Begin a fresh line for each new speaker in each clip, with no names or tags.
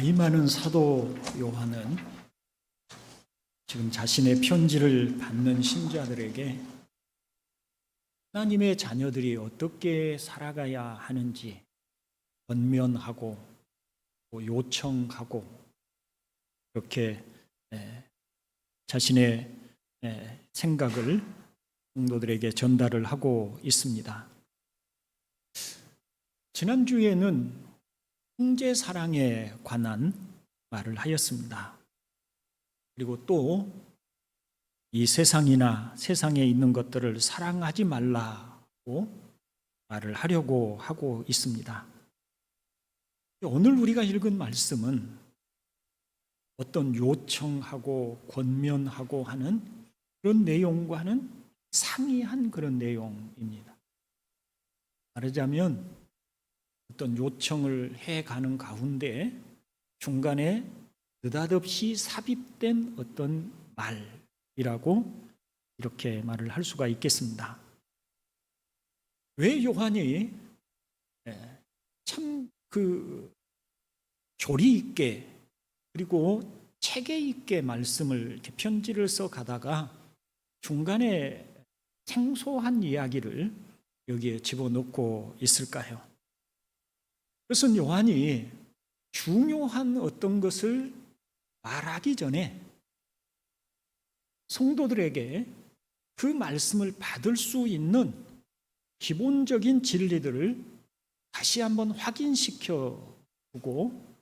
나이 많은 사도 요한은 지금 자신의 편지를 받는 신자들에게 하나님의 자녀들이 어떻게 살아가야 하는지 권면하고 요청하고 이렇게 자신의 생각을 성도들에게 전달을 하고 있습니다. 지난주에는 형제 사랑에 관한 말을 하였습니다. 그리고 또 이 세상이나 세상에 있는 것들을 사랑하지 말라고 말을 하려고 하고 있습니다. 오늘 우리가 읽은 말씀은 어떤 요청하고 권면하고 하는 그런 내용과는 상이한 그런 내용입니다. 말하자면 어떤 요청을 해가는 가운데 중간에 느닷없이 삽입된 어떤 말이라고 이렇게 말을 할 수가 있겠습니다. 왜 요한이 참 조리 있게 그리고 체계 있게 말씀을 이렇게 편지를 써 가다가 중간에 생소한 이야기를 여기에 집어넣고 있을까요? 그것은 요한이 중요한 어떤 것을 말하기 전에 성도들에게 그 말씀을 받을 수 있는 기본적인 진리들을 다시 한번 확인시켜 보고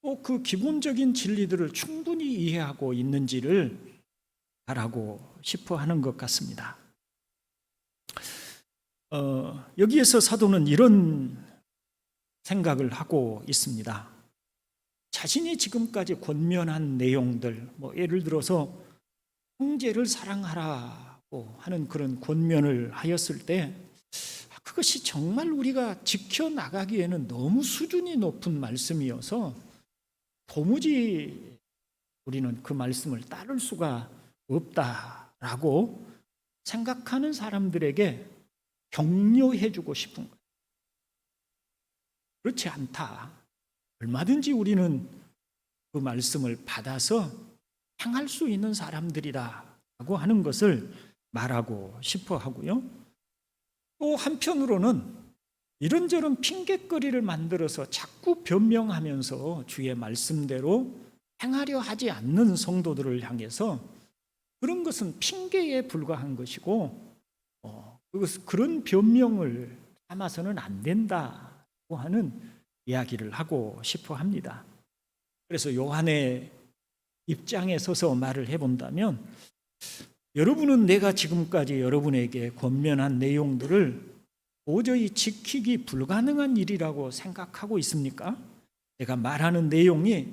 또 그 기본적인 진리들을 충분히 이해하고 있는지를 알아보고 싶어 하는 것 같습니다. 여기에서 사도는 이런 생각을 하고 있습니다. 자신이 지금까지 권면한 내용들, 예를 들어서 형제를 사랑하라고 하는 그런 권면을 하였을 때 그것이 정말 우리가 지켜나가기에는 너무 수준이 높은 말씀이어서 도무지 우리는 그 말씀을 따를 수가 없다라고 생각하는 사람들에게 격려해 주고 싶은 거예요. 그렇지 않다. 얼마든지 우리는 그 말씀을 받아서 행할 수 있는 사람들이다라고 하는 것을 말하고 싶어 하고요. 또 한편으로는 이런저런 핑곗거리를 만들어서 자꾸 변명하면서 주의 말씀대로 행하려 하지 않는 성도들을 향해서 그런 것은 핑계에 불과한 것이고 그런 변명을 삼아서는 안 된다고 하는 이야기를 하고 싶어 합니다. 그래서 요한의 입장에 서서 말을 해본다면 여러분은 내가 지금까지 여러분에게 권면한 내용들을 도저히 지키기 불가능한 일이라고 생각하고 있습니까? 내가 말하는 내용이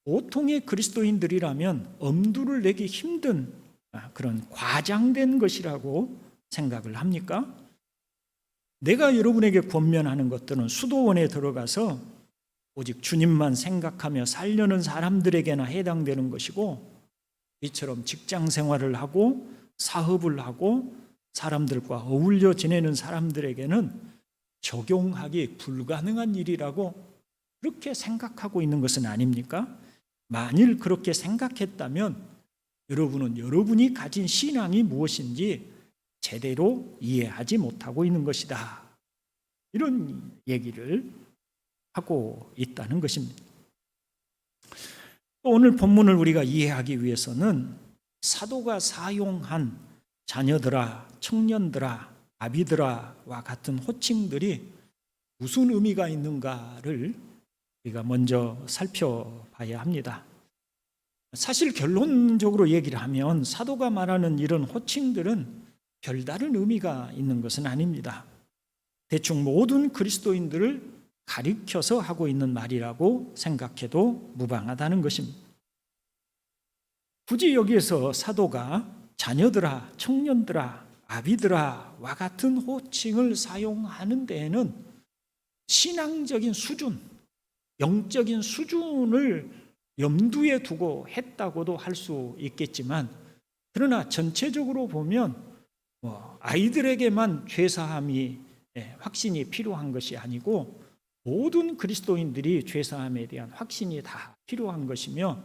보통의 그리스도인들이라면 엄두를 내기 힘든 그런 과장된 것이라고 생각을 합니까? 내가 여러분에게 권면하는 것들은 수도원에 들어가서 오직 주님만 생각하며 살려는 사람들에게나 해당되는 것이고 이처럼 직장 생활을 하고 사업을 하고 사람들과 어울려 지내는 사람들에게는 적용하기 불가능한 일이라고 그렇게 생각하고 있는 것은 아닙니까? 만일 그렇게 생각했다면 여러분은 여러분이 가진 신앙이 무엇인지 제대로 이해하지 못하고 있는 것이다. 이런 얘기를 하고 있다는 것입니다. 오늘 본문을 우리가 이해하기 위해서는 사도가 사용한 자녀들아, 청년들아, 아비들아와 같은 호칭들이 무슨 의미가 있는가를 우리가 먼저 살펴봐야 합니다. 사실 결론적으로 얘기를 하면 사도가 말하는 이런 호칭들은 별다른 의미가 있는 것은 아닙니다. 대충 모든 그리스도인들을 가리켜서 하고 있는 말이라고 생각해도 무방하다는 것입니다. 굳이 여기에서 사도가 자녀들아, 청년들아, 아비들아와 같은 호칭을 사용하는 데에는 신앙적인 수준, 영적인 수준을 염두에 두고 했다고도 할 수 있겠지만 그러나 전체적으로 보면 아이들에게만 죄사함이 확신이 필요한 것이 아니고 모든 그리스도인들이 죄사함에 대한 확신이 다 필요한 것이며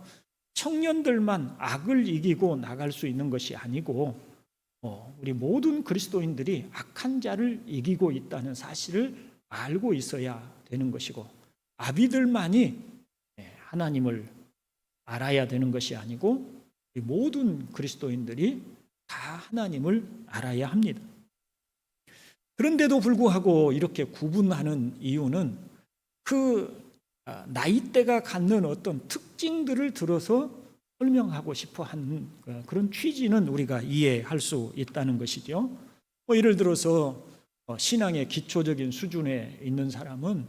청년들만 악을 이기고 나갈 수 있는 것이 아니고 우리 모든 그리스도인들이 악한 자를 이기고 있다는 사실을 알고 있어야 되는 것이고 아비들만이 하나님을 알아야 되는 것이 아니고 모든 그리스도인들이 다 하나님을 알아야 합니다. 그런데도 불구하고 이렇게 구분하는 이유는 그 나이대가 갖는 어떤 특징들을 들어서 설명하고 싶어 하는 그런 취지는 우리가 이해할 수 있다는 것이죠. 예를 들어서 신앙의 기초적인 수준에 있는 사람은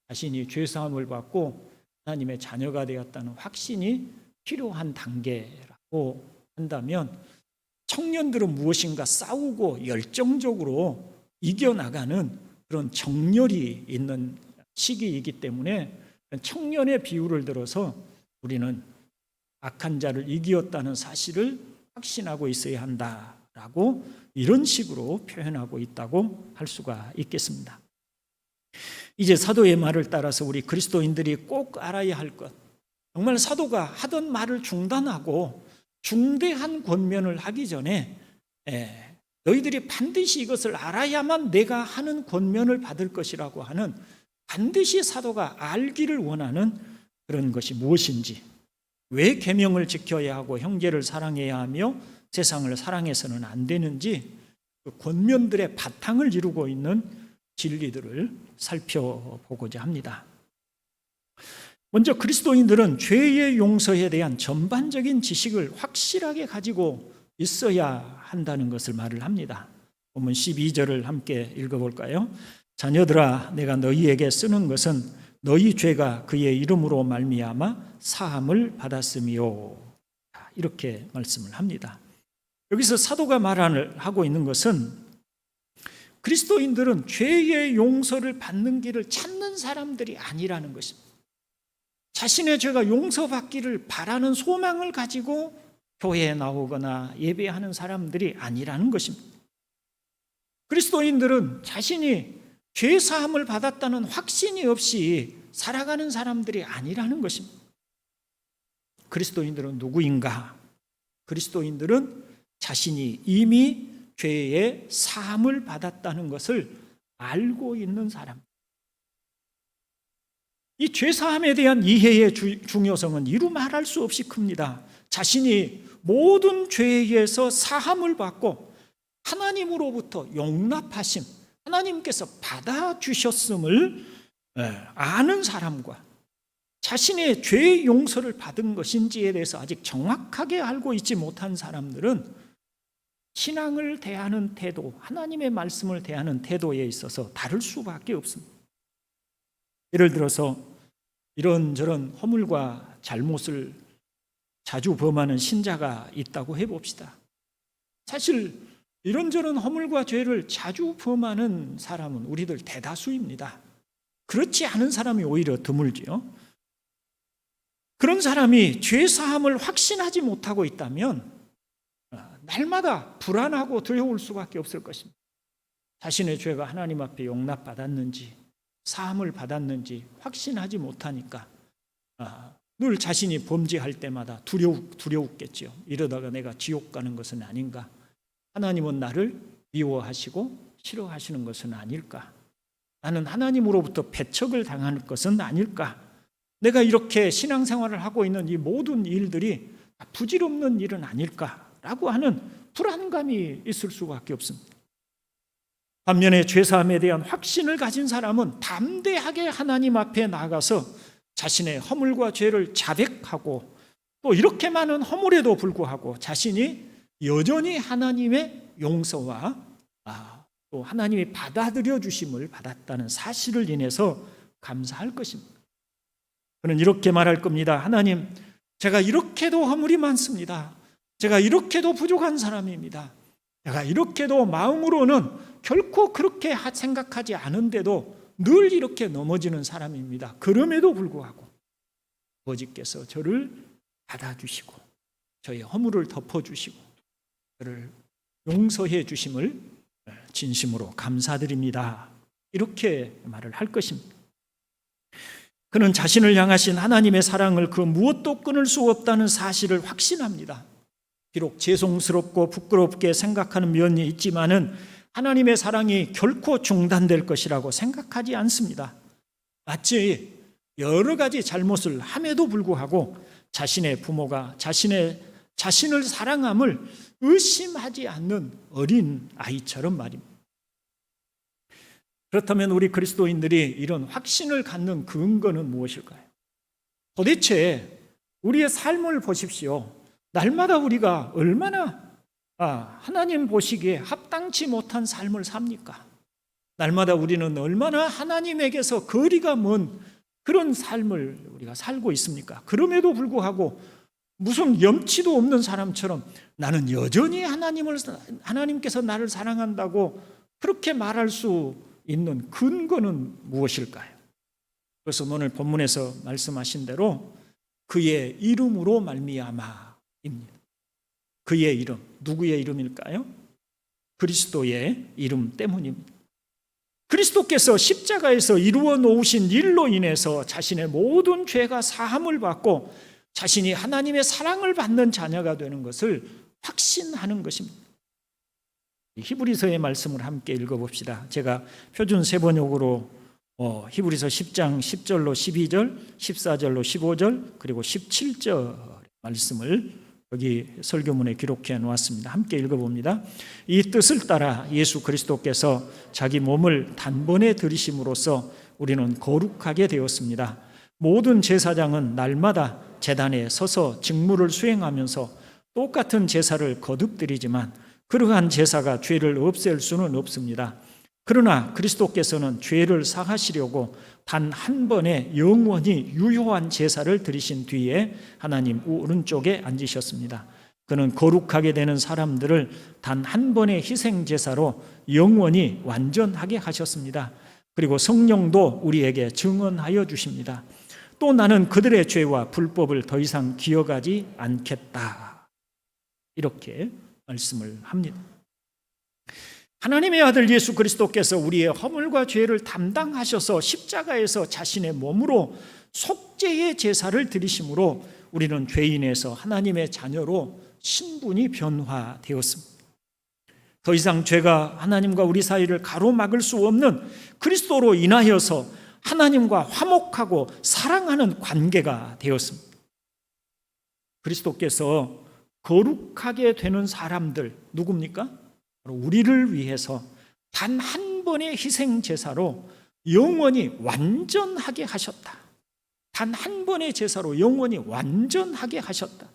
자신이 죄사함을 받고 하나님의 자녀가 되었다는 확신이 필요한 단계라고 한다면 청년들은 무엇인가 싸우고 열정적으로 이겨나가는 그런 정열이 있는 시기이기 때문에 청년의 비유를 들어서 우리는 악한 자를 이기었다는 사실을 확신하고 있어야 한다라고 이런 식으로 표현하고 있다고 할 수가 있겠습니다. 이제 사도의 말을 따라서 우리 그리스도인들이 꼭 알아야 할 것, 정말 사도가 하던 말을 중단하고 중대한 권면을 하기 전에 너희들이 반드시 이것을 알아야만 내가 하는 권면을 받을 것이라고 하는 반드시 사도가 알기를 원하는 그런 것이 무엇인지, 왜 계명을 지켜야 하고 형제를 사랑해야 하며 세상을 사랑해서는 안 되는지 그 권면들의 바탕을 이루고 있는 진리들을 살펴보고자 합니다. 먼저 그리스도인들은 죄의 용서에 대한 전반적인 지식을 확실하게 가지고 있어야 한다는 것을 말을 합니다. 본문 12절을 함께 읽어볼까요? 자녀들아, 내가 너희에게 쓰는 것은 너희 죄가 그의 이름으로 말미암아 사함을 받았으며, 이렇게 말씀을 합니다. 여기서 사도가 하고 있는 것은 그리스도인들은 죄의 용서를 받는 길을 찾는 사람들이 아니라는 것입니다. 자신의 죄가 용서받기를 바라는 소망을 가지고 교회에 나오거나 예배하는 사람들이 아니라는 것입니다. 그리스도인들은 자신이 죄 사함을 받았다는 확신이 없이 살아가는 사람들이 아니라는 것입니다. 그리스도인들은 누구인가? 그리스도인들은 자신이 이미 죄의 사함을 받았다는 것을 알고 있는 사람. 이 죄사함에 대한 이해의 중요성은 이루 말할 수 없이 큽니다. 자신이 모든 죄에서 사함을 받고 하나님으로부터 용납하심, 하나님께서 받아주셨음을 아는 사람과 자신의 죄의 용서를 받은 것인지에 대해서 아직 정확하게 알고 있지 못한 사람들은 신앙을 대하는 태도, 하나님의 말씀을 대하는 태도에 있어서 다를 수밖에 없습니다. 예를 들어서 이런저런 허물과 잘못을 자주 범하는 신자가 있다고 해봅시다. 사실 이런저런 허물과 죄를 자주 범하는 사람은 우리들 대다수입니다. 그렇지 않은 사람이 오히려 드물지요. 그런 사람이 죄 사함을 확신하지 못하고 있다면 날마다 불안하고 두려울 수밖에 없을 것입니다. 자신의 죄가 하나님 앞에 용납받았는지 사함을 받았는지 확신하지 못하니까 늘 자신이 범죄할 때마다 두려웠겠죠. 이러다가 내가 지옥 가는 것은 아닌가? 하나님은 나를 미워하시고 싫어하시는 것은 아닐까? 나는 하나님으로부터 배척을 당하는 것은 아닐까? 내가 이렇게 신앙생활을 하고 있는 이 모든 일들이 부질없는 일은 아닐까? 라고 하는 불안감이 있을 수밖에 없습니다. 반면에 죄사함에 대한 확신을 가진 사람은 담대하게 하나님 앞에 나가서 자신의 허물과 죄를 자백하고 또 이렇게 많은 허물에도 불구하고 자신이 여전히 하나님의 용서와 또 하나님이 받아들여 주심을 받았다는 사실을 인해서 감사할 것입니다. 그는 이렇게 말할 겁니다. 하나님, 제가 이렇게도 허물이 많습니다. 제가 이렇게도 부족한 사람입니다. 제가 이렇게도 마음으로는 결코 그렇게 생각하지 않은데도 늘 이렇게 넘어지는 사람입니다. 그럼에도 불구하고 아버지께서 저를 받아주시고 저의 허물을 덮어주시고 저를 용서해 주심을 진심으로 감사드립니다. 이렇게 말을 할 것입니다. 그는 자신을 향하신 하나님의 사랑을 그 무엇도 끊을 수 없다는 사실을 확신합니다. 비록 죄송스럽고 부끄럽게 생각하는 면이 있지만은 하나님의 사랑이 결코 중단될 것이라고 생각하지 않습니다. 마치 여러 가지 잘못을 함에도 불구하고 자신의 부모가 자신을 사랑함을 의심하지 않는 어린 아이처럼 말입니다. 그렇다면 우리 그리스도인들이 이런 확신을 갖는 근거는 무엇일까요? 도대체 우리의 삶을 보십시오. 날마다 우리가 얼마나 하나님 보시기에 합당치 못한 삶을 삽니까? 날마다 우리는 얼마나 하나님에게서 거리가 먼 그런 삶을 우리가 살고 있습니까? 그럼에도 불구하고 무슨 염치도 없는 사람처럼 나는 여전히 하나님께서 나를 사랑한다고 그렇게 말할 수 있는 근거는 무엇일까요? 그래서 오늘 본문에서 말씀하신 대로 그의 이름으로 말미암아입니다. 그의 이름, 누구의 이름일까요? 그리스도의 이름 때문입니다. 그리스도께서 십자가에서 이루어 놓으신 일로 인해서 자신의 모든 죄가 사함을 받고 자신이 하나님의 사랑을 받는 자녀가 되는 것을 확신하는 것입니다. 히브리서의 말씀을 함께 읽어봅시다. 제가 표준 세번역으로 히브리서 10장 10절로 12절, 14절로 15절, 그리고 17절 말씀을 여기 설교문에 기록해 놓았습니다. 함께 읽어봅니다. 이 뜻을 따라 예수 그리스도께서 자기 몸을 단번에 들이심으로써 우리는 거룩하게 되었습니다. 모든 제사장은 날마다 제단에 서서 직무를 수행하면서 똑같은 제사를 거듭드리지만 그러한 제사가 죄를 없앨 수는 없습니다. 그러나 그리스도께서는 죄를 사하시려고 단 한 번에 영원히 유효한 제사를 드리신 뒤에 하나님 오른쪽에 앉으셨습니다. 그는 거룩하게 되는 사람들을 단 한 번의 희생 제사로 영원히 완전하게 하셨습니다. 그리고 성령도 우리에게 증언하여 주십니다. 또 나는 그들의 죄와 불법을 더 이상 기억하지 않겠다. 이렇게 말씀을 합니다. 하나님의 아들 예수 그리스도께서 우리의 허물과 죄를 담당하셔서 십자가에서 자신의 몸으로 속죄의 제사를 드리심으로 우리는 죄인에서 하나님의 자녀로 신분이 변화되었습니다. 더 이상 죄가 하나님과 우리 사이를 가로막을 수 없는 그리스도로 인하여서 하나님과 화목하고 사랑하는 관계가 되었습니다. 그리스도께서 거룩하게 되는 사람들 누굽니까? 우리를 위해서 단 한 번의 희생 제사로 영원히 완전하게 하셨다. 단 한 번의 제사로 영원히 완전하게 하셨다.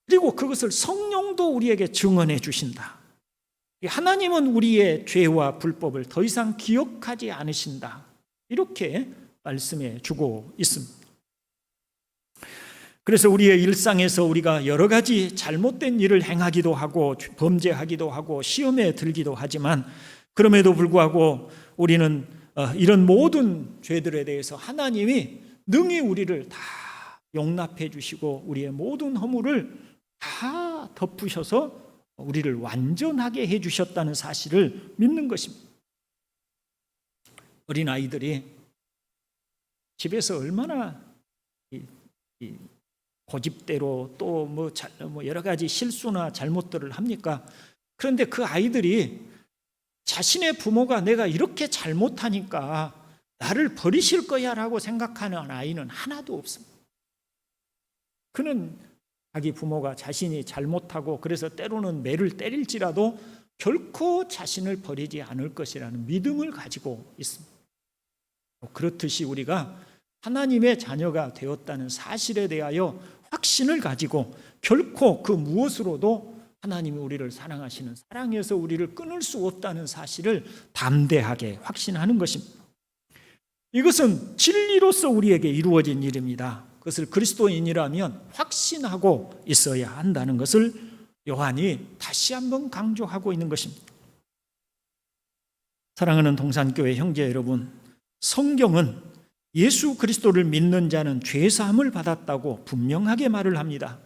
그리고 그것을 성령도 우리에게 증언해 주신다. 하나님은 우리의 죄와 불법을 더 이상 기억하지 않으신다. 이렇게 말씀해 주고 있습니다. 그래서 우리의 일상에서 우리가 여러 가지 잘못된 일을 행하기도 하고 범죄하기도 하고 시험에 들기도 하지만 그럼에도 불구하고 우리는 이런 모든 죄들에 대해서 하나님이 능히 우리를 다 용납해 주시고 우리의 모든 허물을 다 덮으셔서 우리를 완전하게 해 주셨다는 사실을 믿는 것입니다. 어린아이들이 집에서 얼마나 고집대로 또 뭐 여러 가지 실수나 잘못들을 합니까? 그런데 그 아이들이 자신의 부모가 내가 이렇게 잘못하니까 나를 버리실 거야 라고 생각하는 아이는 하나도 없습니다. 그는 자기 부모가 자신이 잘못하고 그래서 때로는 매를 때릴지라도 결코 자신을 버리지 않을 것이라는 믿음을 가지고 있습니다. 그렇듯이 우리가 하나님의 자녀가 되었다는 사실에 대하여 확신을 가지고 결코 그 무엇으로도 하나님이 우리를 사랑하시는 사랑에서 우리를 끊을 수 없다는 사실을 담대하게 확신하는 것입니다. 이것은 진리로서 우리에게 이루어진 일입니다. 그것을 그리스도인이라면 확신하고 있어야 한다는 것을 요한이 다시 한번 강조하고 있는 것입니다. 사랑하는 동산교회 형제 여러분, 성경은 예수 그리스도를 믿는 자는 죄사함을 받았다고 분명하게 말을 합니다.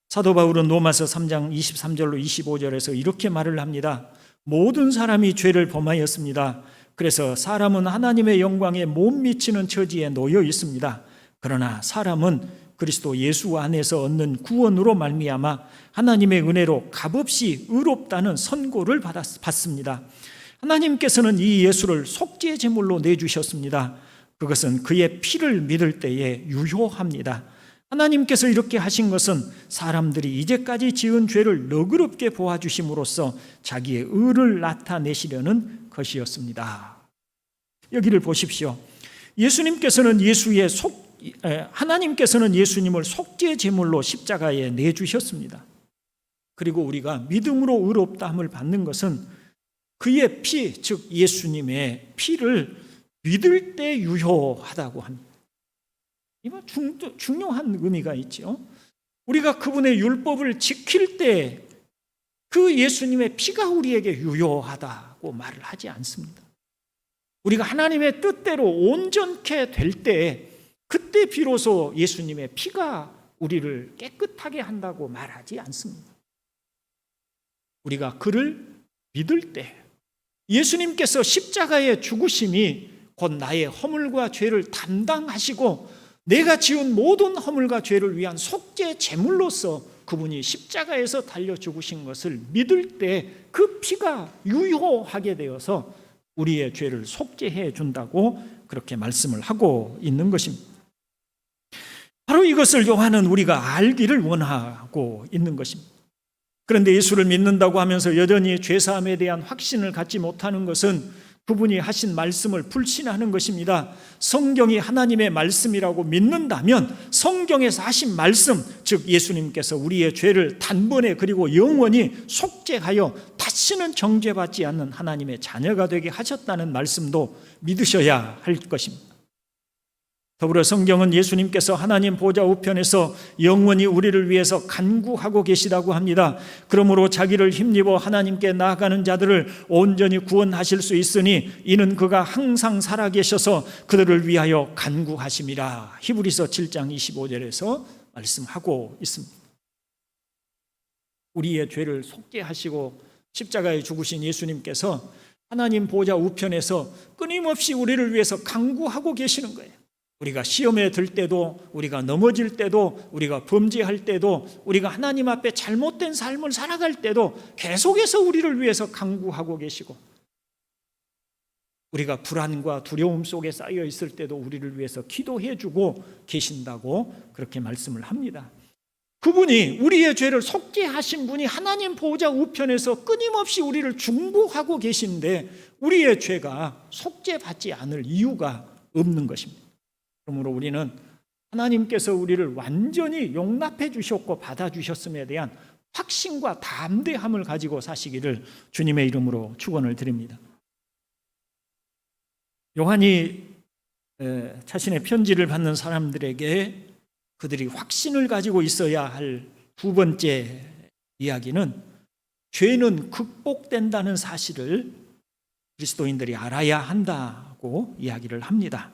사도 바울은 로마서 3장 23절로 25절에서 이렇게 말을 합니다. 모든 사람이 죄를 범하였습니다. 그래서 사람은 하나님의 영광에 못 미치는 처지에 놓여 있습니다. 그러나 사람은 그리스도 예수 안에서 얻는 구원으로 말미암아 하나님의 은혜로 값없이 의롭다는 선고를 받습니다. 하나님께서는 이 예수를 속죄 제물로 내주셨습니다. 그것은 그의 피를 믿을 때에 유효합니다. 하나님께서 이렇게 하신 것은 사람들이 이제까지 지은 죄를 너그럽게 보아주심으로써 자기의 의를 나타내시려는 것이었습니다. 여기를 보십시오. 하나님께서는 예수님을 속죄 제물로 십자가에 내주셨습니다. 그리고 우리가 믿음으로 의롭다함을 받는 것은 그의 피, 즉 예수님의 피를 믿을 때 유효하다고 합니다. 이거 중요한 의미가 있죠. 우리가 그분의 율법을 지킬 때 그 예수님의 피가 우리에게 유효하다고 말을 하지 않습니다. 우리가 하나님의 뜻대로 온전케 될 때 그때 비로소 예수님의 피가 우리를 깨끗하게 한다고 말하지 않습니다. 우리가 그를 믿을 때 예수님께서 십자가의 죽으심이 곧 나의 허물과 죄를 담당하시고 내가 지은 모든 허물과 죄를 위한 속죄 제물로서 그분이 십자가에서 달려 죽으신 것을 믿을 때 그 피가 유효하게 되어서 우리의 죄를 속죄해 준다고 그렇게 말씀을 하고 있는 것입니다. 바로 이것을 요한은 우리가 알기를 원하고 있는 것입니다. 그런데 예수를 믿는다고 하면서 여전히 죄사함에 대한 확신을 갖지 못하는 것은 그분이 하신 말씀을 불신하는 것입니다. 성경이 하나님의 말씀이라고 믿는다면 성경에서 하신 말씀, 즉 예수님께서 우리의 죄를 단번에 그리고 영원히 속죄하여 다시는 정죄받지 않는 하나님의 자녀가 되게 하셨다는 말씀도 믿으셔야 할 것입니다. 더불어 성경은 예수님께서 하나님 보좌 우편에서 영원히 우리를 위해서 간구하고 계시다고 합니다. 그러므로 자기를 힘입어 하나님께 나아가는 자들을 온전히 구원하실 수 있으니 이는 그가 항상 살아계셔서 그들을 위하여 간구하심이라. 히브리서 7장 25절에서 말씀하고 있습니다. 우리의 죄를 속죄하시고 십자가에 죽으신 예수님께서 하나님 보좌 우편에서 끊임없이 우리를 위해서 간구하고 계시는 거예요. 우리가 시험에 들 때도, 우리가 넘어질 때도, 우리가 범죄할 때도, 우리가 하나님 앞에 잘못된 삶을 살아갈 때도 계속해서 우리를 위해서 간구하고 계시고, 우리가 불안과 두려움 속에 쌓여 있을 때도 우리를 위해서 기도해 주고 계신다고 그렇게 말씀을 합니다. 그분이 우리의 죄를 속죄하신 분이 하나님 보호자 우편에서 끊임없이 우리를 중보하고 계신데 우리의 죄가 속죄받지 않을 이유가 없는 것입니다. 그러므로 우리는 하나님께서 우리를 완전히 용납해 주셨고 받아주셨음에 대한 확신과 담대함을 가지고 사시기를 주님의 이름으로 축원을 드립니다. 요한이 자신의 편지를 받는 사람들에게 그들이 확신을 가지고 있어야 할 두 번째 이야기는 죄는 극복된다는 사실을 그리스도인들이 알아야 한다고 이야기를 합니다.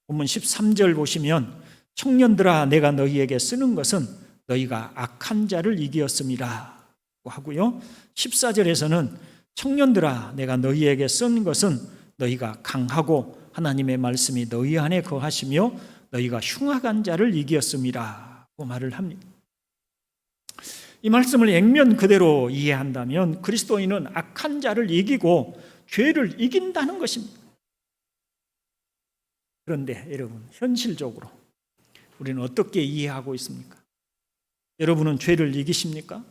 본문 13절 보시면 청년들아 내가 너희에게 쓰는 것은 너희가 악한 자를 이기었음이라 하고요. 14절에서는 청년들아 내가 너희에게 쓴 것은 너희가 강하고 하나님의 말씀이 너희 안에 거하시며 너희가 흉악한 자를 이기었음이라고 말을 합니다. 이 말씀을 액면 그대로 이해한다면 그리스도인은 악한 자를 이기고 죄를 이긴다는 것입니다. 그런데 여러분, 현실적으로 우리는 어떻게 이해하고 있습니까? 여러분은 죄를 이기십니까?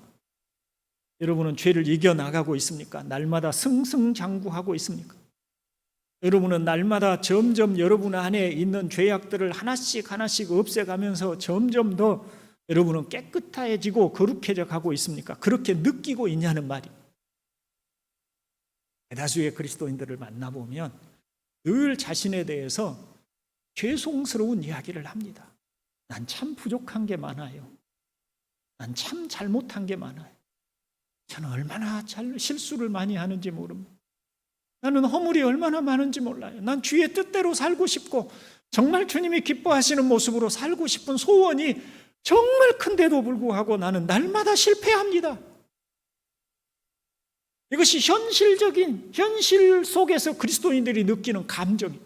여러분은 죄를 이겨나가고 있습니까? 날마다 승승장구하고 있습니까? 여러분은 날마다 점점 여러분 안에 있는 죄악들을 하나씩 하나씩 없애가면서 점점 더 여러분은 깨끗해지고 거룩해져 가고 있습니까? 그렇게 느끼고 있냐는 말이. 대다수의 그리스도인들을 만나보면 늘 자신에 대해서 죄송스러운 이야기를 합니다. 난 참 부족한 게 많아요. 난 참 잘못한 게 많아요. 저는 얼마나 실수를 많이 하는지 모릅니다. 나는 허물이 얼마나 많은지 몰라요. 난 주의 뜻대로 살고 싶고 정말 주님이 기뻐하시는 모습으로 살고 싶은 소원이 정말 큰데도 불구하고 나는 날마다 실패합니다. 이것이 현실적인, 현실 속에서 그리스도인들이 느끼는 감정입니다.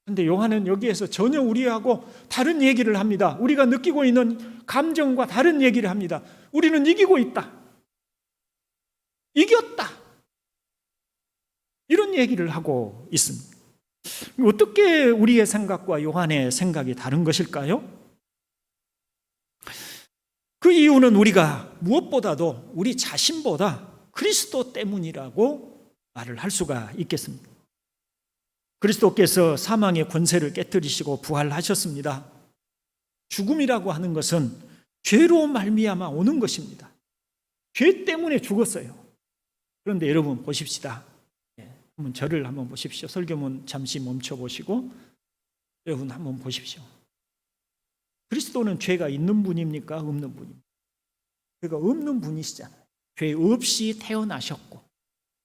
그런데 요한은 여기에서 전혀 우리하고 다른 얘기를 합니다. 우리가 느끼고 있는 감정과 다른 얘기를 합니다. 우리는 이기고 있다. 이겼다. 이런 얘기를 하고 있습니다. 어떻게 우리의 생각과 요한의 생각이 다른 것일까요? 그 이유는 우리가 무엇보다도 우리 자신보다 그리스도 때문이라고 말을 할 수가 있겠습니다. 그리스도께서 사망의 권세를 깨뜨리시고 부활하셨습니다. 죽음이라고 하는 것은 죄로 말미암아 오는 것입니다. 죄 때문에 죽었어요. 그런데 여러분 보십시다. 한번 저를 한번 보십시오. 설교문 잠시 멈춰 보시고 여러분 한번 보십시오. 그리스도는 죄가 있는 분입니까? 없는 분입니까? 죄가 없는 분이시잖아요. 죄 없이 태어나셨고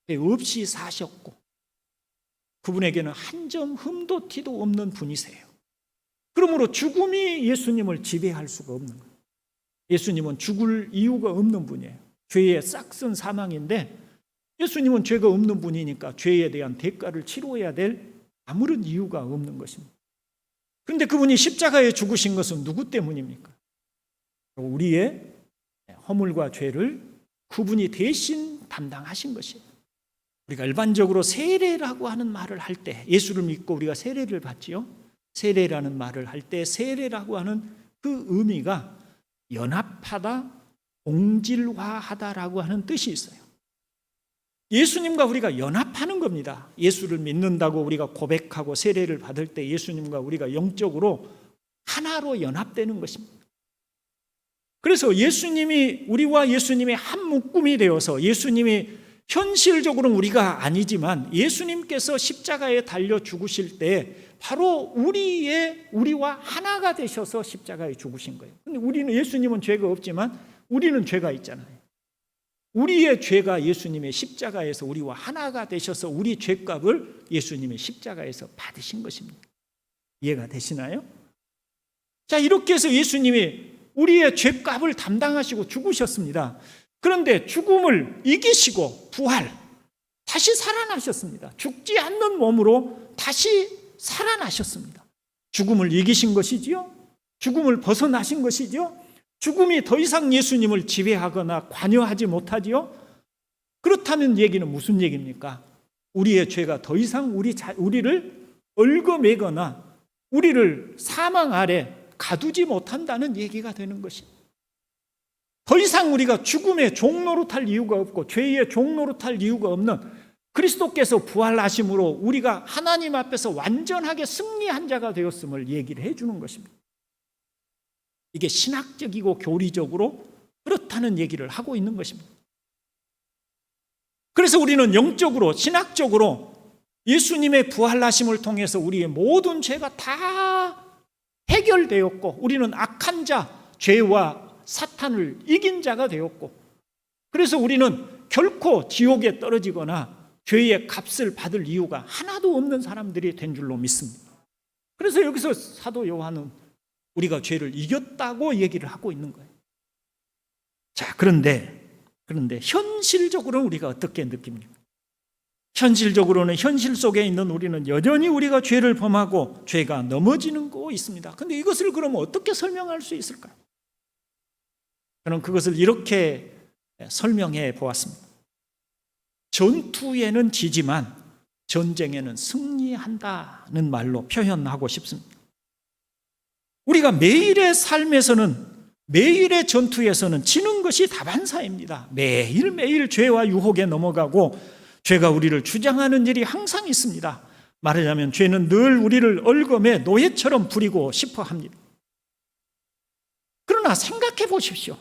죄 없이 사셨고 그분에게는 한 점 흠도 티도 없는 분이세요. 그러므로 죽음이 예수님을 지배할 수가 없는 거예요. 예수님은 죽을 이유가 없는 분이에요. 죄의 싹슨 사망인데 예수님은 죄가 없는 분이니까 죄에 대한 대가를 치러야 될 아무런 이유가 없는 것입니다. 그런데 그분이 십자가에 죽으신 것은 누구 때문입니까? 우리의 허물과 죄를 그분이 대신 담당하신 것이에요. 우리가 일반적으로 세례라고 하는 말을 할 때 예수를 믿고 우리가 세례를 받지요. 세례라는 말을 할 때 세례라고 하는 그 의미가 연합하다, 동질화하다라고 하는 뜻이 있어요. 예수님과 우리가 연합하는 겁니다. 예수를 믿는다고 우리가 고백하고 세례를 받을 때 예수님과 우리가 영적으로 하나로 연합되는 것입니다. 그래서 예수님이 우리와 예수님의 한 묶음이 되어서 예수님이 현실적으로는 우리가 아니지만 예수님께서 십자가에 달려 죽으실 때 바로 우리와 하나가 되셔서 십자가에 죽으신 거예요. 근데 우리는 예수님은 죄가 없지만 우리는 죄가 있잖아요. 우리의 죄가 예수님의 십자가에서 우리와 하나가 되셔서 우리 죄값을 예수님의 십자가에서 받으신 것입니다. 이해가 되시나요? 자, 이렇게 해서 예수님이 우리의 죄값을 담당하시고 죽으셨습니다. 그런데 죽음을 이기시고 부활, 다시 살아나셨습니다. 죽지 않는 몸으로 다시 살아나셨습니다. 죽음을 이기신 것이지요. 죽음을 벗어나신 것이지요. 죽음이 더 이상 예수님을 지배하거나 관여하지 못하지요. 그렇다면 얘기는 무슨 얘기입니까? 우리의 죄가 더 이상 우리를 얽어매거나 우리를 사망 아래 가두지 못한다는 얘기가 되는 것입니다. 더 이상 우리가 죽음의 종노릇할 이유가 없고 죄의 종노릇할 이유가 없는 그리스도께서 부활하심으로 우리가 하나님 앞에서 완전하게 승리한 자가 되었음을 얘기를 해주는 것입니다. 이게 신학적이고 교리적으로 그렇다는 얘기를 하고 있는 것입니다. 그래서 우리는 영적으로 신학적으로 예수님의 부활하심을 통해서 우리의 모든 죄가 다 해결되었고 우리는 악한 자, 죄와 사탄을 이긴 자가 되었고 그래서 우리는 결코 지옥에 떨어지거나 죄의 값을 받을 이유가 하나도 없는 사람들이 된 줄로 믿습니다. 그래서 여기서 사도 요한은 우리가 죄를 이겼다고 얘기를 하고 있는 거예요. 자, 그런데 현실적으로는 우리가 어떻게 느낍니까? 현실적으로는 현실 속에 있는 우리는 여전히 우리가 죄를 범하고 죄가 넘어지는 거 있습니다. 그런데 이것을 그러면 어떻게 설명할 수 있을까요? 저는 그것을 이렇게 설명해 보았습니다. 전투에는 지지만 전쟁에는 승리한다는 말로 표현하고 싶습니다. 우리가 매일의 삶에서는 매일의 전투에서는 지는 것이 다반사입니다. 매일매일 죄와 유혹에 넘어가고 죄가 우리를 주장하는 일이 항상 있습니다. 말하자면 죄는 늘 우리를 얼검에 노예처럼 부리고 싶어 합니다. 그러나 생각해 보십시오.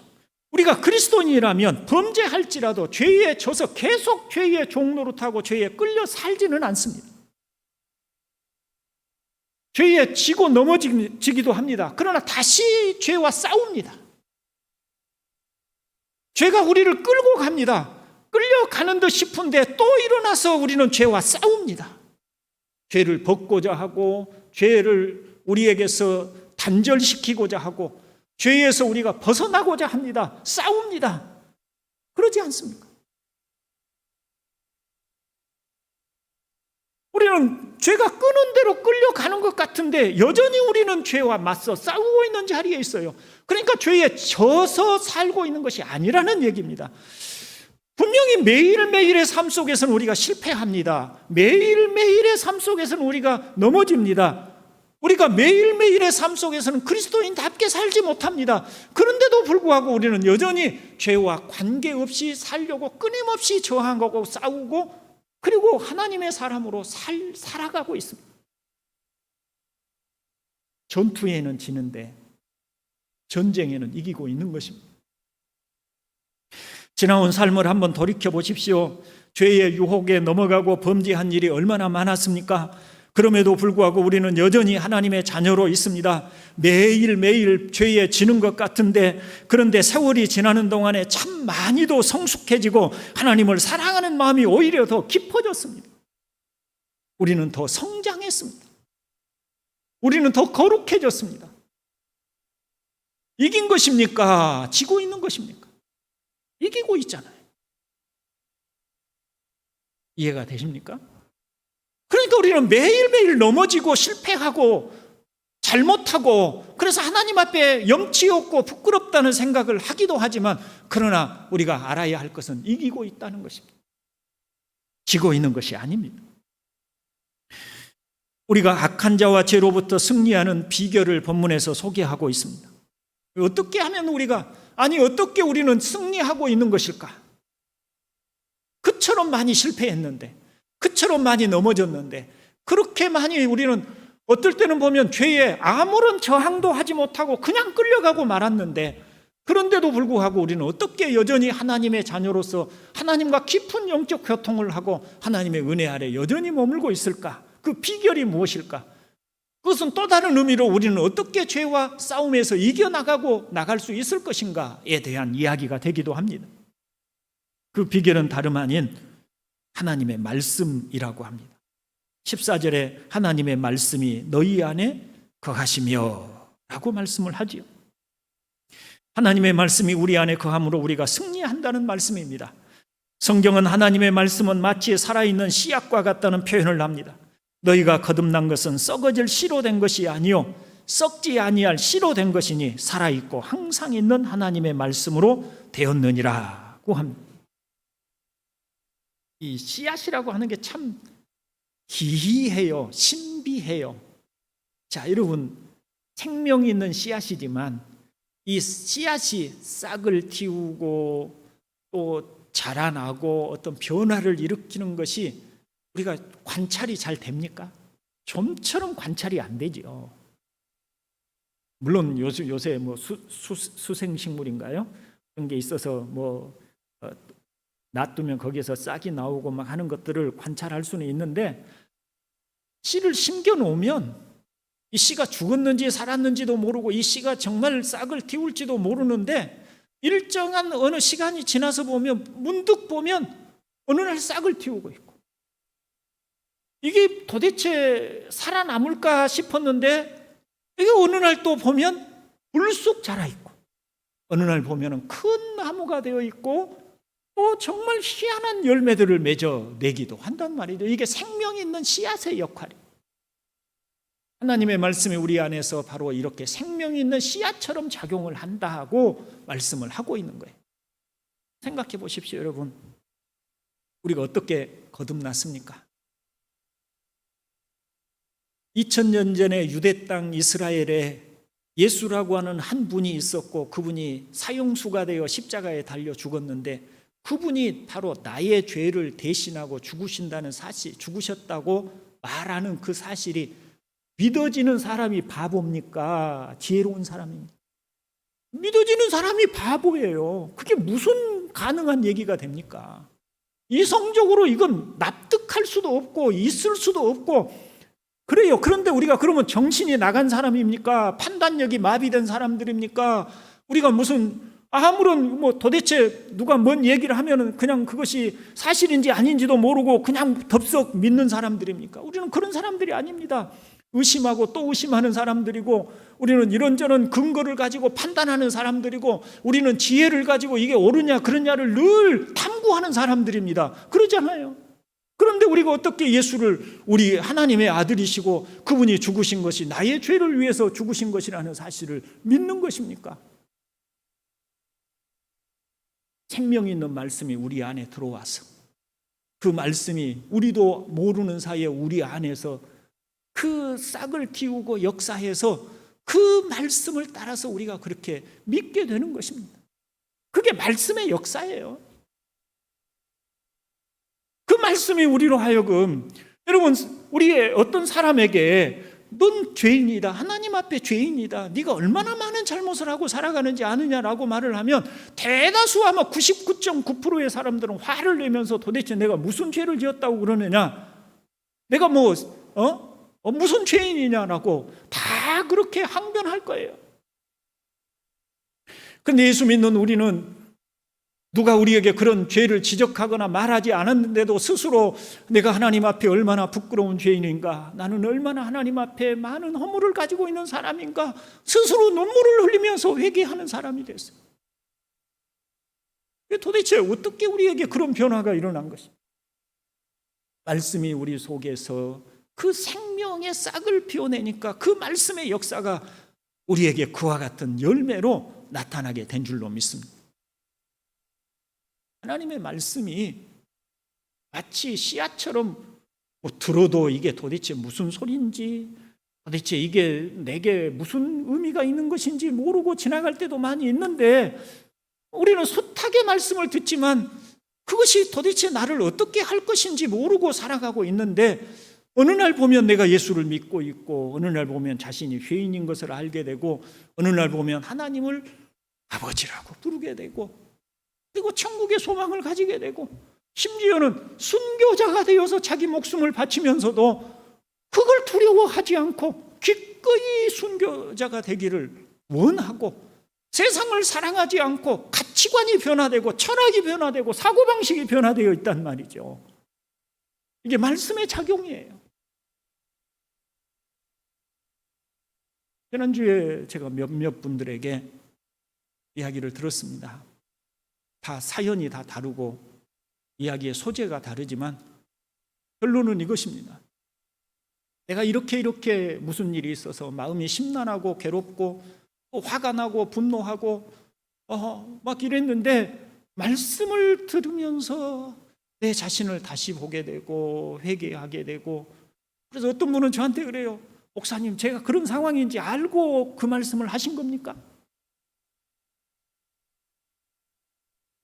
우리가 그리스도인이라면 범죄할지라도 죄에 져서 계속 죄의 종노릇하고 죄에 끌려 살지는 않습니다. 죄에 지고 넘어지기도 합니다. 그러나 다시 죄와 싸웁니다. 죄가 우리를 끌고 갑니다. 끌려가는 듯 싶은데 또 일어나서 우리는 죄와 싸웁니다. 죄를 벗고자 하고 죄를 우리에게서 단절시키고자 하고 죄에서 우리가 벗어나고자 합니다. 싸웁니다. 그러지 않습니까? 우리는 죄가 끄는 대로 끌려가는 것 같은데 여전히 우리는 죄와 맞서 싸우고 있는 자리에 있어요. 그러니까 죄에 져서 살고 있는 것이 아니라는 얘기입니다. 분명히 매일매일의 삶 속에서는 우리가 실패합니다. 매일매일의 삶 속에서는 우리가 넘어집니다. 우리가 매일매일의 삶 속에서는 그리스도인답게 살지 못합니다. 그런데도 불구하고 우리는 여전히 죄와 관계없이 살려고 끊임없이 저항하고 싸우고 그리고 하나님의 사람으로 살아가고 있습니다. 전투에는 지는데 전쟁에는 이기고 있는 것입니다. 지나온 삶을 한번 돌이켜 보십시오. 죄의 유혹에 넘어가고 범죄한 일이 얼마나 많았습니까? 그럼에도 불구하고 우리는 여전히 하나님의 자녀로 있습니다. 매일매일 죄에 지는 것 같은데 그런데 세월이 지나는 동안에 참 많이도 성숙해지고 하나님을 사랑하는 마음이 오히려 더 깊어졌습니다. 우리는 더 성장했습니다. 우리는 더 거룩해졌습니다. 이긴 것입니까? 지고 있는 것입니까? 이기고 있잖아요. 이해가 되십니까? 그러니까 우리는 매일매일 넘어지고 실패하고 잘못하고 그래서 하나님 앞에 염치 없고 부끄럽다는 생각을 하기도 하지만 그러나 우리가 알아야 할 것은 이기고 있다는 것입니다. 지고 있는 것이 아닙니다. 우리가 악한 자와 죄로부터 승리하는 비결을 본문에서 소개하고 있습니다. 어떻게 하면 어떻게 우리는 승리하고 있는 것일까? 그처럼 많이 실패했는데 그처럼 많이 넘어졌는데 그렇게 많이 우리는 어떨 때는 보면 죄에 아무런 저항도 하지 못하고 그냥 끌려가고 말았는데 그런데도 불구하고 우리는 어떻게 여전히 하나님의 자녀로서 하나님과 깊은 영적 교통을 하고 하나님의 은혜 아래 여전히 머물고 있을까? 그 비결이 무엇일까? 그것은 또 다른 의미로 우리는 어떻게 죄와 싸움에서 이겨나가고 나갈 수 있을 것인가에 대한 이야기가 되기도 합니다. 그 비결은 다름 아닌 하나님의 말씀이라고 합니다. 14절에 하나님의 말씀이 너희 안에 거하시며 라고 말씀을 하지요. 하나님의 말씀이 우리 안에 거함으로 우리가 승리한다는 말씀입니다. 성경은 하나님의 말씀은 마치 살아있는 씨앗과 같다는 표현을 합니다. 너희가 거듭난 것은 썩어질 씨로 된 것이 아니요 썩지 아니할 씨로 된 것이니 살아있고 항상 있는 하나님의 말씀으로 되었느니라고 합니다. 이 씨앗이라고 하는 게 참 기이해요. 신비해요. 자, 여러분 생명이 있는 씨앗이지만 이 씨앗이 싹을 틔우고 또 자라나고 어떤 변화를 일으키는 것이 우리가 관찰이 잘 됩니까? 좀처럼 관찰이 안 되죠. 물론 요새 뭐 수생식물인가요? 그런 게 있어서 놔두면 거기에서 싹이 나오고 막 하는 것들을 관찰할 수는 있는데 씨를 심겨 놓으면 이 씨가 죽었는지 살았는지도 모르고 이 씨가 정말 싹을 틔울지도 모르는데 일정한 어느 시간이 지나서 보면 문득 보면 어느 날 싹을 틔우고 있고 이게 도대체 살아남을까 싶었는데 이게 어느 날 또 보면 불쑥 자라있고 어느 날 보면 큰 나무가 되어 있고 또 정말 희한한 열매들을 맺어내기도 한단 말이죠. 이게 생명 있는 씨앗의 역할이에요. 하나님의 말씀이 우리 안에서 바로 이렇게 생명 있는 씨앗처럼 작용을 한다고 말씀을 하고 있는 거예요. 생각해 보십시오, 여러분. 우리가 어떻게 거듭났습니까? 2000년 전에 유대 땅 이스라엘에 예수라고 하는 한 분이 있었고 그분이 사형수가 되어 십자가에 달려 죽었는데 그분이 바로 나의 죄를 대신하고 죽으신다는 사실, 죽으셨다고 말하는 그 사실이 믿어지는 사람이 바보입니까? 지혜로운 사람입니까? 믿어지는 사람이 바보예요. 그게 무슨 가능한 얘기가 됩니까? 이성적으로 이건 납득할 수도 없고 있을 수도 없고 그래요. 그런데 우리가 그러면 정신이 나간 사람입니까? 판단력이 마비된 사람들입니까? 우리가 무슨 아무런 도대체 누가 뭔 얘기를 하면은 그냥 그것이 사실인지 아닌지도 모르고 그냥 덥석 믿는 사람들입니까? 우리는 그런 사람들이 아닙니다. 의심하고 또 의심하는 사람들이고 우리는 이런저런 근거를 가지고 판단하는 사람들이고 우리는 지혜를 가지고 이게 옳으냐 그러냐를 늘 탐구하는 사람들입니다. 그러잖아요. 그런데 우리가 어떻게 예수를 우리 하나님의 아들이시고 그분이 죽으신 것이 나의 죄를 위해서 죽으신 것이라는 사실을 믿는 것입니까? 생명 있는 말씀이 우리 안에 들어와서 그 말씀이 우리도 모르는 사이에 우리 안에서 그 싹을 틔우고 역사해서 그 말씀을 따라서 우리가 그렇게 믿게 되는 것입니다. 그게 말씀의 역사예요. 그 말씀이 우리로 하여금, 여러분, 우리의 어떤 사람에게 넌 죄인이다, 하나님 앞에 죄인이다, 네가 얼마나 많은 잘못을 하고 살아가는지 아느냐라고 말을 하면 대다수 아마 99.9%의 사람들은 화를 내면서 도대체 내가 무슨 죄를 지었다고 그러느냐, 내가 무슨 죄인이냐라고 다 그렇게 항변할 거예요. 근데 예수 믿는 우리는 누가 우리에게 그런 죄를 지적하거나 말하지 않았는데도 스스로 내가 하나님 앞에 얼마나 부끄러운 죄인인가, 나는 얼마나 하나님 앞에 많은 허물을 가지고 있는 사람인가, 스스로 눈물을 흘리면서 회개하는 사람이 됐어요. 도대체 어떻게 우리에게 그런 변화가 일어난 것입니까? 말씀이 우리 속에서 그 생명의 싹을 피워내니까 그 말씀의 역사가 우리에게 그와 같은 열매로 나타나게 된 줄로 믿습니다. 하나님의 말씀이 마치 씨앗처럼 들어도 이게 도대체 무슨 소리인지, 도대체 이게 내게 무슨 의미가 있는 것인지 모르고 지나갈 때도 많이 있는데, 우리는 숱하게 말씀을 듣지만 그것이 도대체 나를 어떻게 할 것인지 모르고 살아가고 있는데, 어느 날 보면 내가 예수를 믿고 있고, 어느 날 보면 자신이 죄인인 것을 알게 되고, 어느 날 보면 하나님을 아버지라고 부르게 되고, 그리고 천국의 소망을 가지게 되고, 심지어는 순교자가 되어서 자기 목숨을 바치면서도 그걸 두려워하지 않고 기꺼이 순교자가 되기를 원하고, 세상을 사랑하지 않고 가치관이 변화되고 철학이 변화되고 사고방식이 변화되어 있단 말이죠. 이게 말씀의 작용이에요. 지난주에 제가 몇몇 분들에게 이야기를 들었습니다. 다 사연이 다 다르고 이야기의 소재가 다르지만 결론은 이것입니다. 내가 이렇게 무슨 일이 있어서 마음이 심란하고 괴롭고 화가 나고 분노하고 막 이랬는데, 말씀을 들으면서 내 자신을 다시 보게 되고 회개하게 되고, 그래서 어떤 분은 저한테 그래요. 목사님, 제가 그런 상황인지 알고 그 말씀을 하신 겁니까?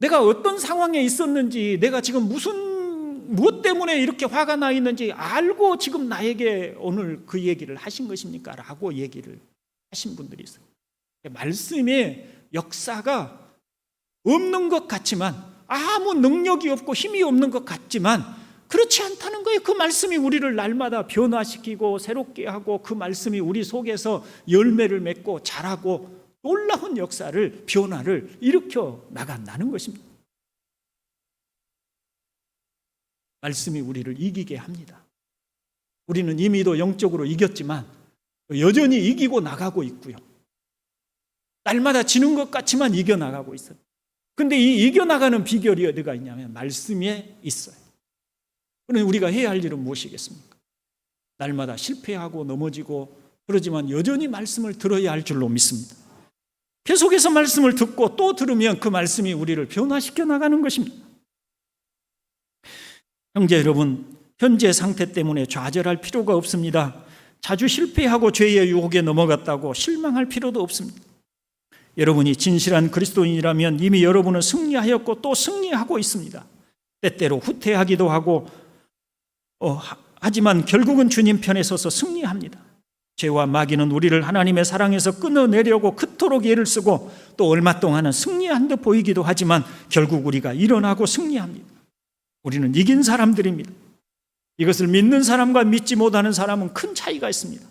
내가 어떤 상황에 있었는지, 내가 지금 무엇 때문에 이렇게 화가 나 있는지 알고 지금 나에게 오늘 그 얘기를 하신 것입니까? 라고 얘기를 하신 분들이 있어요. 말씀의 역사가 없는 것 같지만, 아무 능력이 없고 힘이 없는 것 같지만 그렇지 않다는 거예요. 그 말씀이 우리를 날마다 변화시키고 새롭게 하고, 그 말씀이 우리 속에서 열매를 맺고 자라고 놀라운 역사를, 변화를 일으켜 나간다는 것입니다. 말씀이 우리를 이기게 합니다. 우리는 이미도 영적으로 이겼지만 여전히 이기고 나가고 있고요. 날마다 지는 것 같지만 이겨나가고 있어요. 근데 이 이겨나가는 비결이 어디가 있냐면 말씀에 있어요. 그러니 우리가 해야 할 일은 무엇이겠습니까? 날마다 실패하고 넘어지고 그러지만 여전히 말씀을 들어야 할 줄로 믿습니다. 계속해서 말씀을 듣고 또 들으면 그 말씀이 우리를 변화시켜 나가는 것입니다. 형제 여러분, 현재 상태 때문에 좌절할 필요가 없습니다. 자주 실패하고 죄의 유혹에 넘어갔다고 실망할 필요도 없습니다. 여러분이 진실한 그리스도인이라면 이미 여러분은 승리하였고 또 승리하고 있습니다. 때때로 후퇴하기도 하고 하지만 결국은 주님 편에 서서 승리합니다. 죄와 마귀는 우리를 하나님의 사랑에서 끊어내려고 그토록 애를 쓰고 또 얼마 동안은 승리한 듯 보이기도 하지만 결국 우리가 일어나고 승리합니다. 우리는 이긴 사람들입니다. 이것을 믿는 사람과 믿지 못하는 사람은 큰 차이가 있습니다.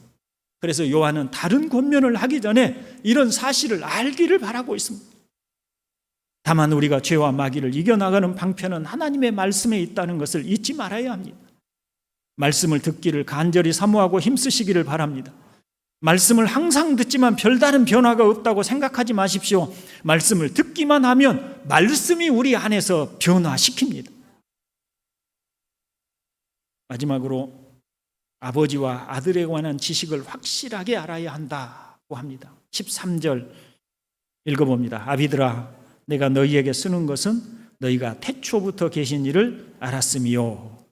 그래서 요한은 다른 권면을 하기 전에 이런 사실을 알기를 바라고 있습니다. 다만 우리가 죄와 마귀를 이겨나가는 방편은 하나님의 말씀에 있다는 것을 잊지 말아야 합니다. 말씀을 듣기를 간절히 사모하고 힘쓰시기를 바랍니다. 말씀을 항상 듣지만 별다른 변화가 없다고 생각하지 마십시오. 말씀을 듣기만 하면 말씀이 우리 안에서 변화시킵니다. 마지막으로 아버지와 아들에 관한 지식을 확실하게 알아야 한다고 합니다. 13절 읽어봅니다. 아비들아, 내가 너희에게 쓰는 것은 너희가 태초부터 계신 이를 알았음이요.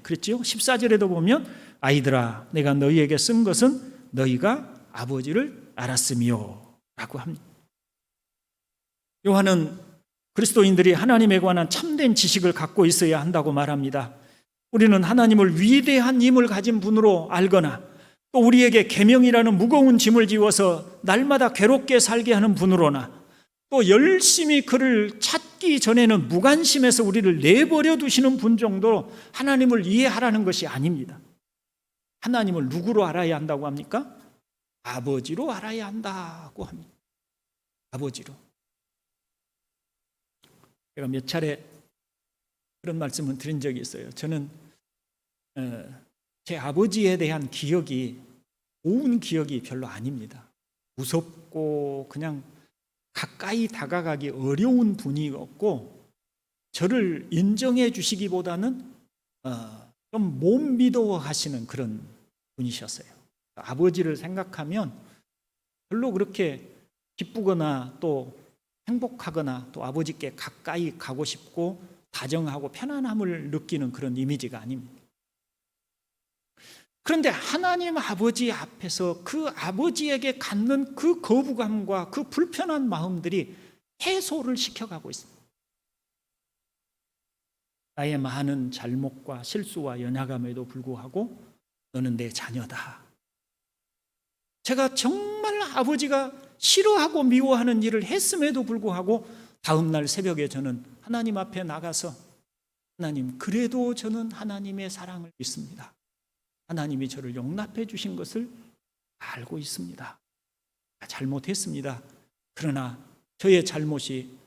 그랬죠? 14절에도 보면 아이들아, 내가 너희에게 쓴 것은 너희가 아버지를 알았음이요 라고 합니다. 요한은 그리스도인들이 하나님에 관한 참된 지식을 갖고 있어야 한다고 말합니다. 우리는 하나님을 위대한 힘을 가진 분으로 알거나 또 우리에게 계명이라는 무거운 짐을 지워서 날마다 괴롭게 살게 하는 분으로나 또 열심히 그를 찾기 전에는 무관심해서 우리를 내버려 두시는 분 정도로 하나님을 이해하라는 것이 아닙니다. 하나님을 누구로 알아야 한다고 합니까? 아버지로 알아야 한다고 합니다. 아버지로. 제가 몇 차례 그런 말씀을 드린 적이 있어요. 저는 제 아버지에 대한 기억이 좋은 기억이 별로 아닙니다. 무섭고 그냥 가까이 다가가기 어려운 분이었고 저를 인정해 주시기보다는 좀 못 믿어 하시는 그런 분이셨어요. 아버지를 생각하면 별로 그렇게 기쁘거나 또 행복하거나 또 아버지께 가까이 가고 싶고 다정하고 편안함을 느끼는 그런 이미지가 아닙니다. 그런데 하나님 아버지 앞에서 그 아버지에게 갖는 그 거부감과 그 불편한 마음들이 해소를 시켜가고 있습니다. 나의 많은 잘못과 실수와 연약함에도 불구하고 너는 내 자녀다. 제가 정말 아버지가 싫어하고 미워하는 일을 했음에도 불구하고 다음날 새벽에 저는 하나님 앞에 나가서 하나님, 그래도 저는 하나님의 사랑을 믿습니다. 하나님이 저를 용납해 주신 것을 알고 있습니다. 잘못했습니다. 그러나 저의 잘못이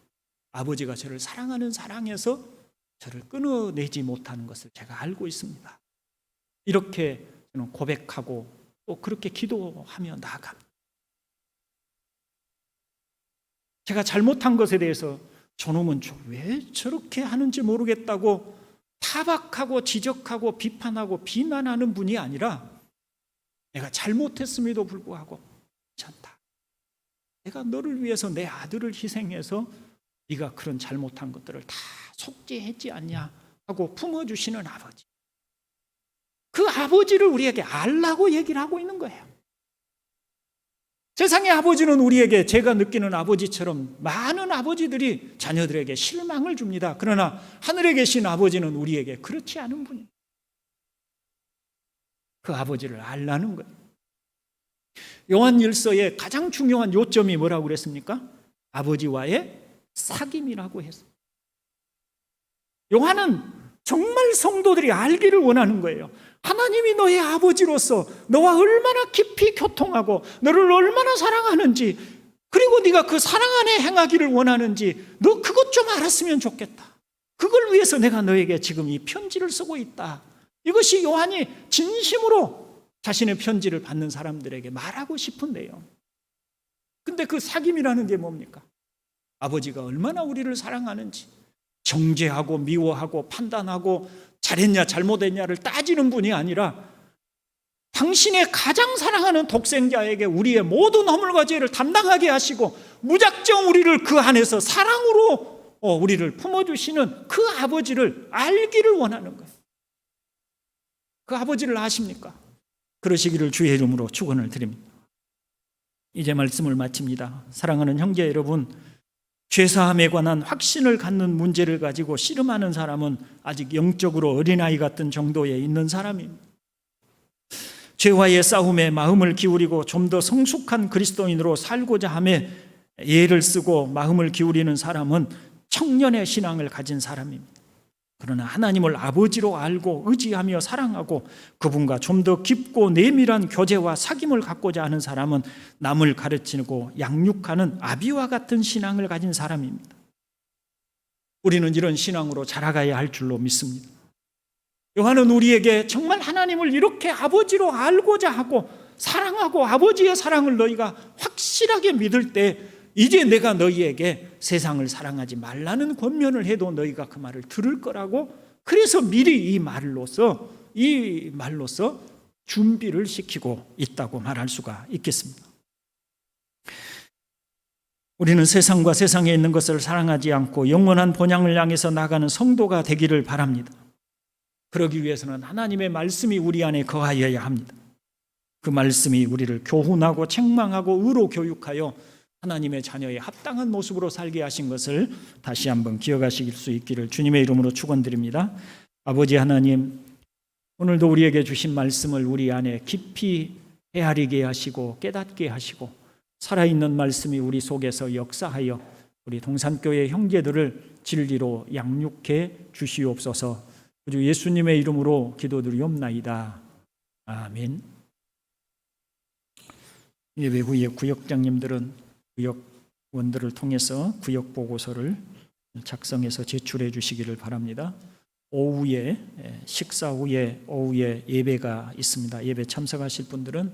아버지가 저를 사랑하는 사랑에서 저를 끊어내지 못하는 것을 제가 알고 있습니다. 이렇게 저는 고백하고 또 그렇게 기도하며 나아갑니다. 제가 잘못한 것에 대해서 저놈은 왜 저렇게 하는지 모르겠다고 타박하고 지적하고 비판하고 비난하는 분이 아니라 내가 잘못했음에도 불구하고 괜찮다. 내가 너를 위해서 내 아들을 희생해서 네가 그런 잘못한 것들을 다 속죄했지 않냐 하고 품어주시는 아버지. 그 아버지를 우리에게 알라고 얘기를 하고 있는 거예요. 세상의 아버지는 우리에게 제가 느끼는 아버지처럼 많은 아버지들이 자녀들에게 실망을 줍니다. 그러나 하늘에 계신 아버지는 우리에게 그렇지 않은 분이에요. 그 아버지를 알라는 거예요. 요한일서의 가장 중요한 요점이 뭐라고 그랬습니까? 아버지와의 사귐이라고 했어요. 요한은 정말 성도들이 알기를 원하는 거예요. 하나님이 너의 아버지로서 너와 얼마나 깊이 교통하고 너를 얼마나 사랑하는지, 그리고 네가 그 사랑 안에 행하기를 원하는지 너 그것 좀 알았으면 좋겠다. 그걸 위해서 내가 너에게 지금 이 편지를 쓰고 있다. 이것이 요한이 진심으로 자신의 편지를 받는 사람들에게 말하고 싶은데요. 근데 그 사귐이라는 게 뭡니까? 아버지가 얼마나 우리를 사랑하는지 정죄하고 미워하고 판단하고 잘했냐 잘못했냐를 따지는 분이 아니라 당신의 가장 사랑하는 독생자에게 우리의 모든 허물과 죄를 담당하게 하시고 무작정 우리를 그 안에서 사랑으로 우리를 품어주시는 그 아버지를 알기를 원하는 거예요. 그 아버지를 아십니까? 그러시기를 주의 이름으로 축원을 드립니다. 이제 말씀을 마칩니다. 사랑하는 형제 여러분, 죄사함에 관한 확신을 갖는 문제를 가지고 씨름하는 사람은 아직 영적으로 어린아이 같은 정도에 있는 사람입니다. 죄와의 싸움에 마음을 기울이고 좀 더 성숙한 그리스도인으로 살고자 함에 애를 쓰고 마음을 기울이는 사람은 청년의 신앙을 가진 사람입니다. 그러나 하나님을 아버지로 알고 의지하며 사랑하고 그분과 좀 더 깊고 내밀한 교제와 사귐을 갖고자 하는 사람은 남을 가르치고 양육하는 아비와 같은 신앙을 가진 사람입니다. 우리는 이런 신앙으로 자라가야 할 줄로 믿습니다. 요한은 우리에게 정말 하나님을 이렇게 아버지로 알고자 하고 사랑하고 아버지의 사랑을 너희가 확실하게 믿을 때 이제 내가 너희에게 세상을 사랑하지 말라는 권면을 해도 너희가 그 말을 들을 거라고, 그래서 미리 이 말로서 이 말로서 준비를 시키고 있다고 말할 수가 있겠습니다. 우리는 세상과 세상에 있는 것을 사랑하지 않고 영원한 본향을 향해서 나가는 성도가 되기를 바랍니다. 그러기 위해서는 하나님의 말씀이 우리 안에 거하여야 합니다. 그 말씀이 우리를 교훈하고 책망하고 의로 교육하여 하나님의 자녀의 합당한 모습으로 살게 하신 것을 다시 한번 기억하실 수 있기를 주님의 이름으로 축원드립니다. 아버지 하나님, 오늘도 우리에게 주신 말씀을 우리 안에 깊이 헤아리게 하시고 깨닫게 하시고 살아있는 말씀이 우리 속에서 역사하여 우리 동산교회 형제들을 진리로 양육해 주시옵소서. 주 예수님의 이름으로 기도드리옵나이다. 아멘. 예배 후에 구역장님들은 구역원들을 통해서 구역 보고서를 작성해서 제출해 주시기를 바랍니다. 오후에 식사 후에 오후에 예배가 있습니다. 예배 참석하실 분들은